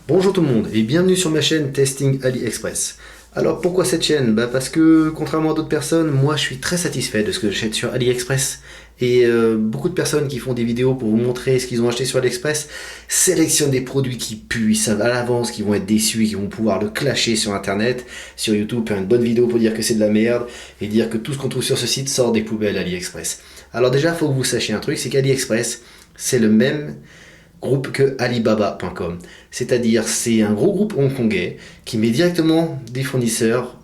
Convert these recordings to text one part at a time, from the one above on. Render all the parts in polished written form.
Bonjour tout le monde et bienvenue sur ma chaîne Testing AliExpress. Alors pourquoi cette chaîne? Parce que contrairement à d'autres personnes, moi je suis très satisfait de ce que j'achète sur AliExpress. Et beaucoup de personnes qui font des vidéos pour vous montrer ce qu'ils ont acheté sur AliExpress sélectionnent des produits qui puent, ils savent à l'avance qu'ils vont être déçus et qu'ils vont pouvoir le clasher sur internet, sur YouTube, faire une bonne vidéo pour dire que c'est de la merde et dire que tout ce qu'on trouve sur ce site sort des poubelles AliExpress. Alors déjà, il faut que vous sachiez un truc, c'est qu'AliExpress, c'est le même groupe que Alibaba.com. C'est-à-dire, c'est un gros groupe hongkongais qui met directement des fournisseurs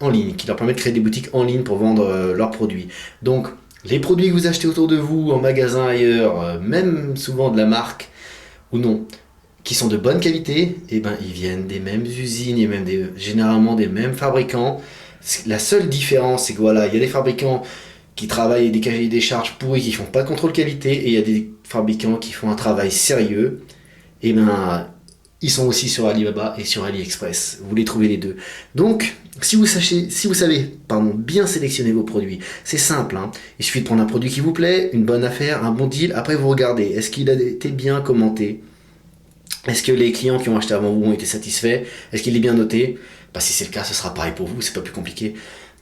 en ligne, qui leur permet de créer des boutiques en ligne pour vendre leurs produits. Donc, les produits que vous achetez autour de vous, en magasin ailleurs, même souvent de la marque ou non, qui sont de bonne qualité, et ils viennent des mêmes usines et même généralement des mêmes fabricants. La seule différence, c'est que voilà, il y a des fabricants qui travaillent des cahiers des charges pourris, qui font pas de contrôle qualité, et il y a des fabricants qui font un travail sérieux. Et ils sont aussi sur Alibaba et sur AliExpress. Vous les trouvez les deux. Donc, si vous savez bien sélectionner vos produits, c'est simple. Il suffit de prendre un produit qui vous plaît, une bonne affaire, un bon deal. Après, vous regardez, est-ce qu'il a été bien commenté? Est-ce que les clients qui ont acheté avant vous ont été satisfaits? Est-ce qu'il est bien noté? Si c'est le cas, ce sera pareil pour vous, c'est pas plus compliqué.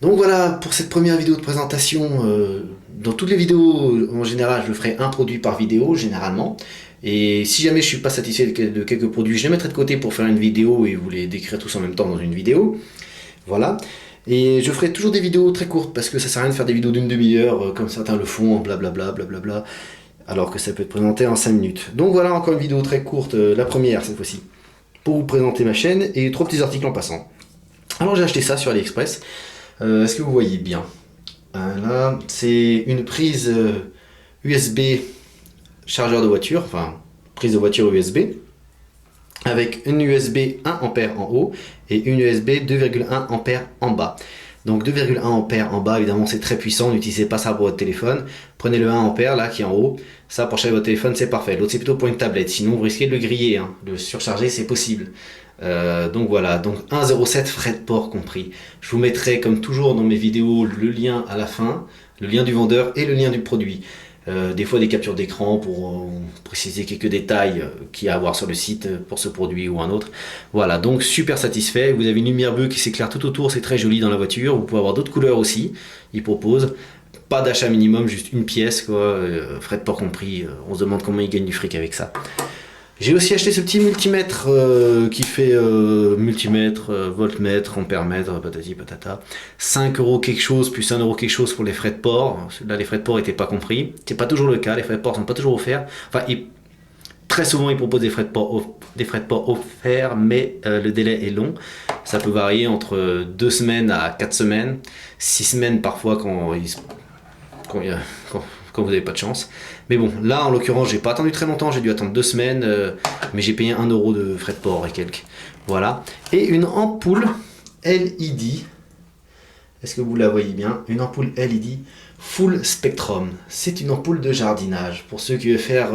Donc voilà, pour cette première vidéo de présentation, dans toutes les vidéos, en général, je ferai un produit par vidéo, généralement. Et si jamais je suis pas satisfait de quelques produits, je les mettrai de côté pour faire une vidéo et vous les décrire tous en même temps dans une vidéo. Voilà. Et je ferai toujours des vidéos très courtes, parce que ça sert à rien de faire des vidéos d'une demi-heure, comme certains le font, en blablabla, blablabla, alors que ça peut être présenté en 5 minutes. Donc voilà, encore une vidéo très courte, la première cette fois-ci, pour vous présenter ma chaîne, et 3 petits articles en passant. Alors j'ai acheté ça sur AliExpress. Est-ce que vous voyez bien? Là, c'est une prise USB chargeur de voiture, enfin prise de voiture USB, avec une USB 1 ampère en haut et une USB 2,1 ampère en bas. Donc 2,1 ampère en bas, évidemment c'est très puissant, n'utilisez pas ça pour votre téléphone. Prenez le 1 ampère là qui est en haut, ça pour charger votre téléphone c'est parfait. L'autre c'est plutôt pour une tablette, sinon vous risquez de le griller, de le surcharger c'est possible. Donc voilà, donc 1,07 frais de port compris. Je vous mettrai comme toujours dans mes vidéos le lien à la fin, le lien du vendeur et le lien du produit. Des fois des captures d'écran pour préciser quelques détails qu'il y a à voir sur le site pour ce produit ou un autre. Voilà, donc super satisfait. Vous avez une lumière bleue qui s'éclaire tout autour, c'est très joli dans la voiture. Vous pouvez avoir d'autres couleurs aussi, ils proposent. Pas d'achat minimum, juste une pièce, quoi, frais de port compris. On se demande comment ils gagnent du fric avec ça. J'ai aussi acheté ce petit multimètre qui fait multimètre, voltmètre, ampèremètre, patati patata. 5 € quelque chose plus 1 € quelque chose pour les frais de port. Là, les frais de port n'étaient pas compris. C'est pas toujours le cas, les frais de port sont pas toujours offerts. Enfin, très souvent, ils proposent des frais de port offerts, mais le délai est long. Ça peut varier entre 2 semaines à 4 semaines, 6 semaines parfois quand vous n'avez pas de chance. Mais bon, là en l'occurrence, j'ai pas attendu très longtemps, j'ai dû attendre 2 semaines, mais j'ai payé 1 € de frais de port et quelques. Voilà. Et une ampoule LED. Est-ce que vous la voyez bien? Une ampoule LED Full Spectrum. C'est une ampoule de jardinage. Pour ceux qui veulent faire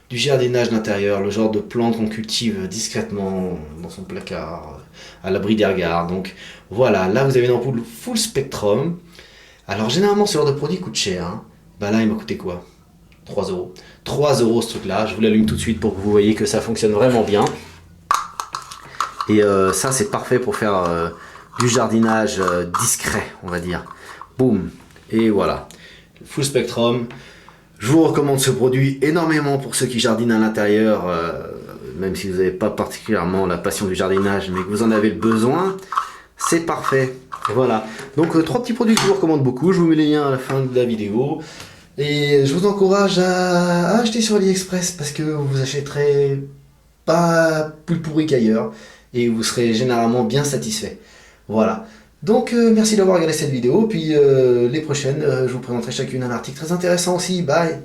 du jardinage d'intérieur, le genre de plante qu'on cultive discrètement dans son placard, à l'abri des regards. Donc voilà, là vous avez une ampoule Full Spectrum. Alors généralement ce genre de produit coûte cher. Là il m'a coûté quoi? 3 €. 3 € ce truc là, je vous l'allume tout de suite pour que vous voyez que ça fonctionne vraiment bien. Et ça c'est parfait pour faire du jardinage discret on va dire. Boum. Et voilà. Full Spectrum. Je vous recommande ce produit énormément pour ceux qui jardinent à l'intérieur. Même si vous n'avez pas particulièrement la passion du jardinage mais que vous en avez le besoin. C'est parfait. Voilà. Donc 3 petits produits que je vous recommande beaucoup. Je vous mets les liens à la fin de la vidéo. Et je vous encourage à acheter sur AliExpress parce que vous achèterez pas plus pourri qu'ailleurs et vous serez généralement bien satisfait. Voilà. Donc merci d'avoir regardé cette vidéo. Puis les prochaines, je vous présenterai chacune un article très intéressant aussi. Bye!